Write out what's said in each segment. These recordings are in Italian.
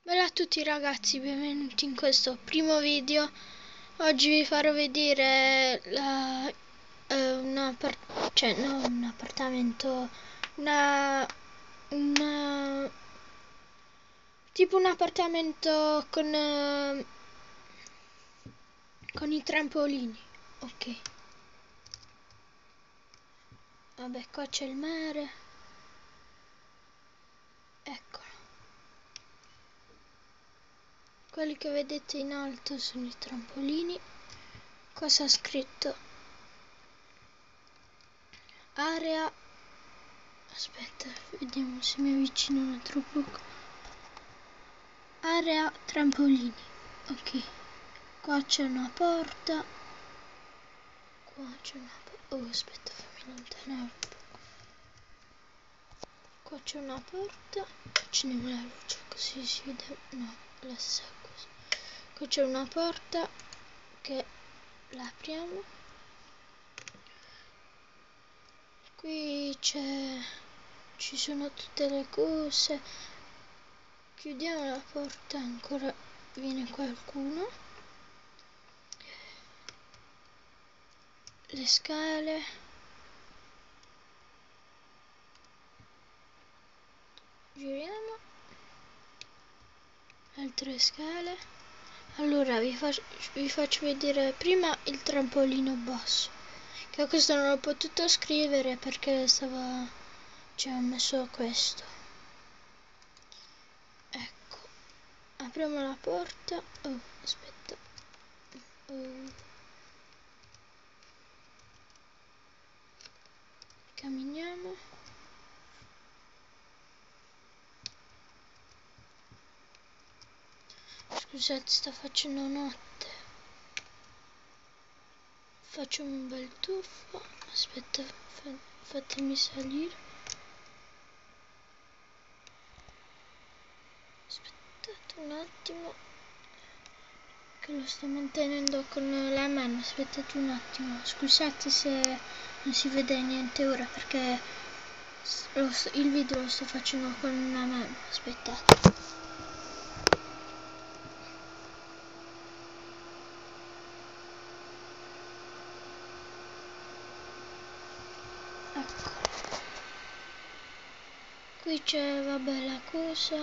Bella a tutti ragazzi, benvenuti in questo primo video. Oggi vi farò vedere un appartamento, una- tipo un appartamento con i trampolini. Ok, vabbè, qua c'è il mare, eccolo. Quelli che vedete in alto sono i trampolini. Cosa ha scritto? Area, aspetta, vediamo se mi avvicino un altro poco. Area trampolini. Ok, qua c'è una porta. Qua c'è una porta. Oh, aspetta, fammi allontanare un po'. Qua c'è una porta. Accendiamo la luce così si vede. No, la stessa cosa. Qua c'è una porta che la apriamo. Qui ci sono tutte le cose. Chiudiamo la porta, ancora viene qualcuno. Le scale. Giriamo. Altre scale. Allora vi faccio vedere prima il trampolino basso, che questo non l'ho potuto scrivere perché ci ho messo questo. Ecco, apriamo la porta. Oh, aspetta. Oh. Camminiamo. Scusate, sta facendo notte. Faccio un bel tuffo. Aspetta, fatemi salire. Aspettate un attimo, che lo sto mantenendo con la mano. Aspettate un attimo. Scusate se non si vede niente ora perché il video lo sto facendo con una mano. Aspettate. Ecco. Qui c'è, vabbè, la cosa.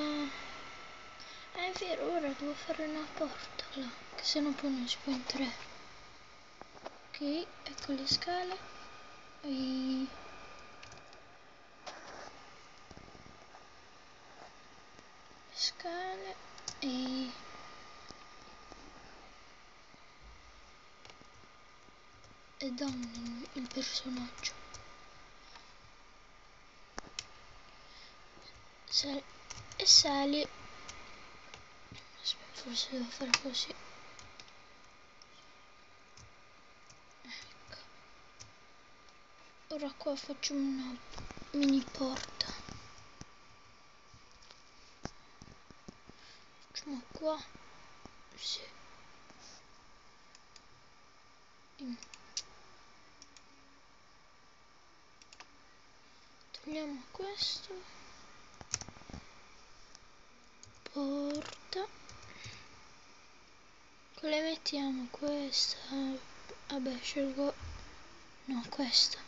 È vero, ora devo fare una porta là, che se no poi non si può entrare. Ok, ecco le scale. Le scale e down il personaggio. E sali. Aspetta, forse devo fare così. Ecco. Ora qua faccio una mini porta. Facciamo qua. Sì. Togliamo questo. Porta. Quale mettiamo? Questa. Vabbè, scelgo. No, questa.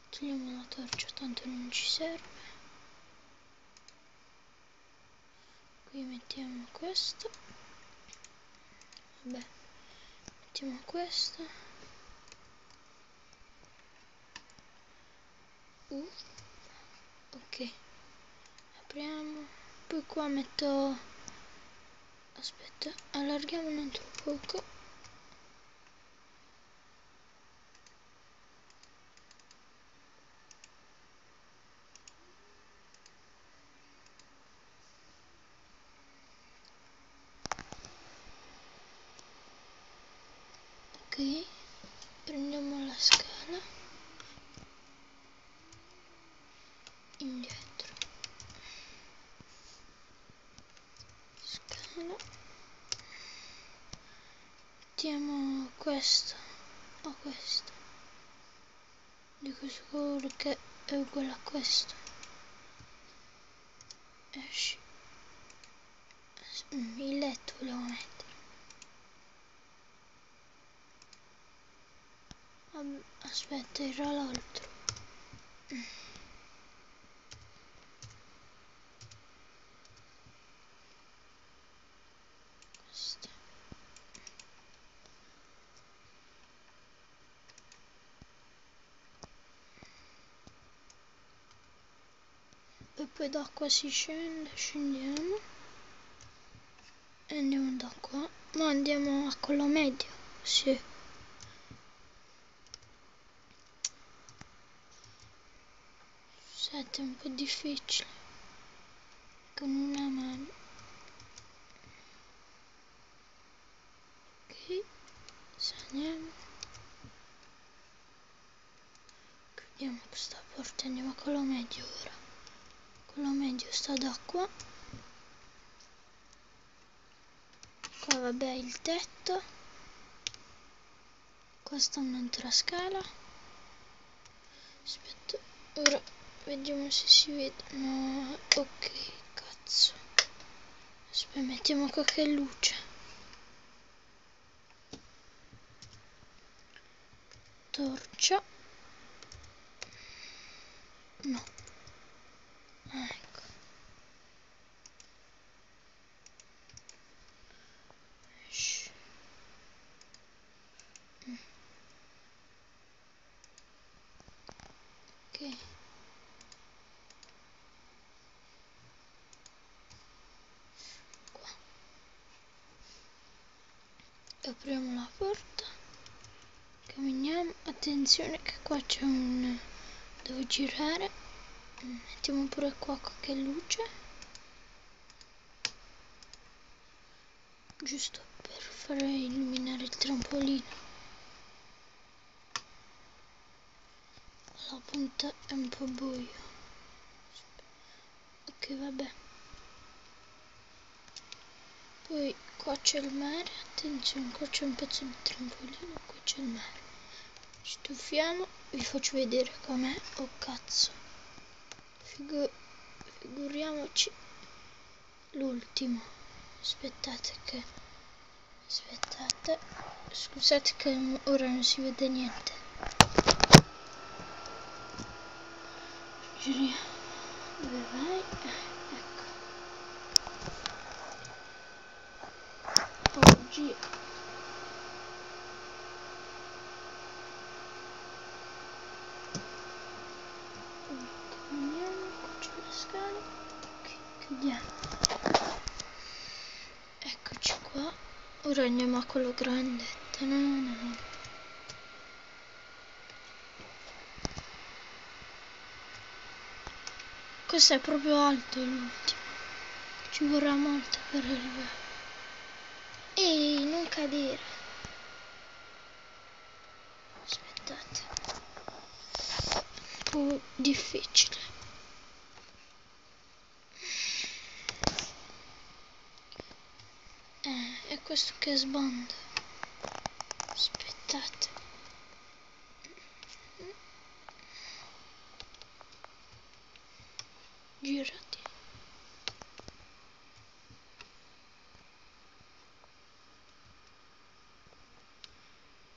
Togliamo la torcia, tanto non ci serve. Qui mettiamo questo. Vabbè, mettiamo questo. Ok, apriamo. Poi qua metto. Aspetta, allarghiamo un altro poco. Ok, prendiamo la scala, indietro, scala, mettiamo questo o questo, dico sicuro che è uguale a questo. esci. Il letto volevo mettere. Aspetta, era l'altro. Questo. E poi da qua si scende, scendiamo. E andiamo da qua. Ma andiamo a quello medio. Sì. È un po' difficile con una mano. Ok, saliamo, chiudiamo questa porta, andiamo a quello medio ora. Quello medio sta da qua. Qua vabbè il tetto. Qua sta un'altra scala. Aspetta, ora vediamo se si vede. No, ok, cazzo. Aspetta, mettiamo qualche luce. Torcia. No. Ecco. Shh. Ok. Qua. Apriamo la porta. Camminiamo. Attenzione che qua c'è un... devo girare. Mettiamo pure qua qualche luce. Giusto per far illuminare il trampolino. La punta è un po' buio. Ok, vabbè. Poi qua c'è il mare. Attenzione, qua c'è un pezzo di trampolino. Qua c'è il mare. Ci tuffiamo. Vi faccio vedere com'è. Oh cazzo. Figuriamoci l'ultimo. Aspettate. Scusate che ora non si vede niente. Giriamo. Dove vai? Ecco. Oh, gira. Camminiamo, qua c'è la scala. Ok, chiudiamo. Eccoci qua. Ora andiamo a quello grande. Ta-na-na. Questo è proprio alto l'ultimo. Ci vorrà molto per arrivare. Ehi, non cadere. Aspettate. Un po' difficile. È questo che sbanda. Aspettate. Girati.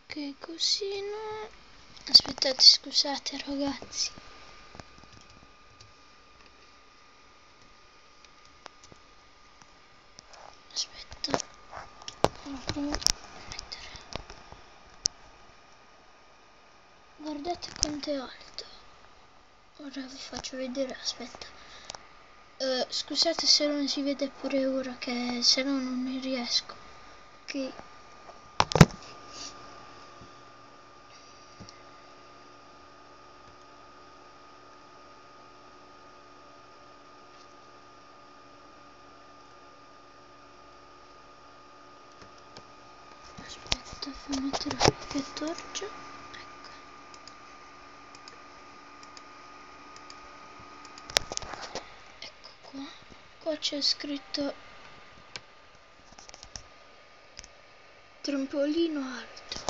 Ok, così no. Aspettate, scusate ragazzi. Aspetta. Provo a mettere. Guardate quanto è alto. Ora vi faccio vedere, aspetta. Scusate se non si vede pure ora, che se no non ne riesco. Ok. Aspetta, fammi mettere qualche torcia. Ecco. Ecco qua. Qua c'è scritto trampolino alto.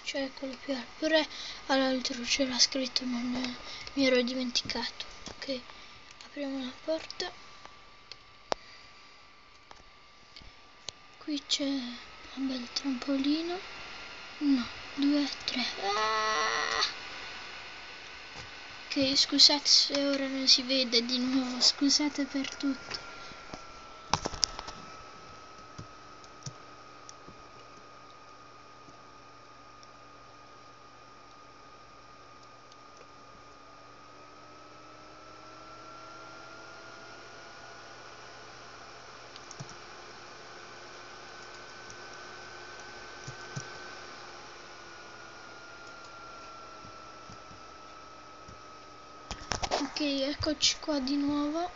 Cioè quello più alto. Pure all'altro c'era scritto, non mi ero dimenticato. Ok. Apriamo la porta. Qui c'è un bel trampolino. 1, 2, 3. Ok, scusate se ora non si vede di nuovo, scusate per tutto. Ok, eccoci qua di nuovo.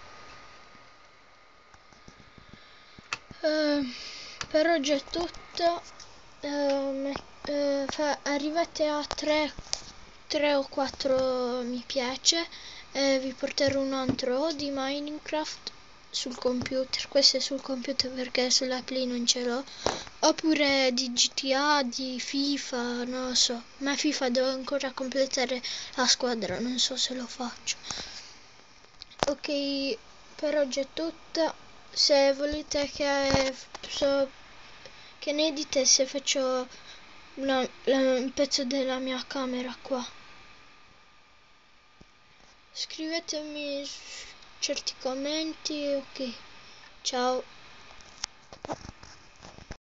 Per oggi è tutto. Arrivate a 3 o 4 mi piace. Vi porterò un altro di Minecraft sul computer. Questo è sul computer perché sulla Play non ce l'ho. Oppure di GTA, di FIFA, non lo so. Ma FIFA devo ancora completare la squadra, non so se lo faccio. Ok, per oggi è tutto. Se volete che ne dite se faccio un pezzo della mia camera qua, scrivetemi certi commenti. Ok, ciao.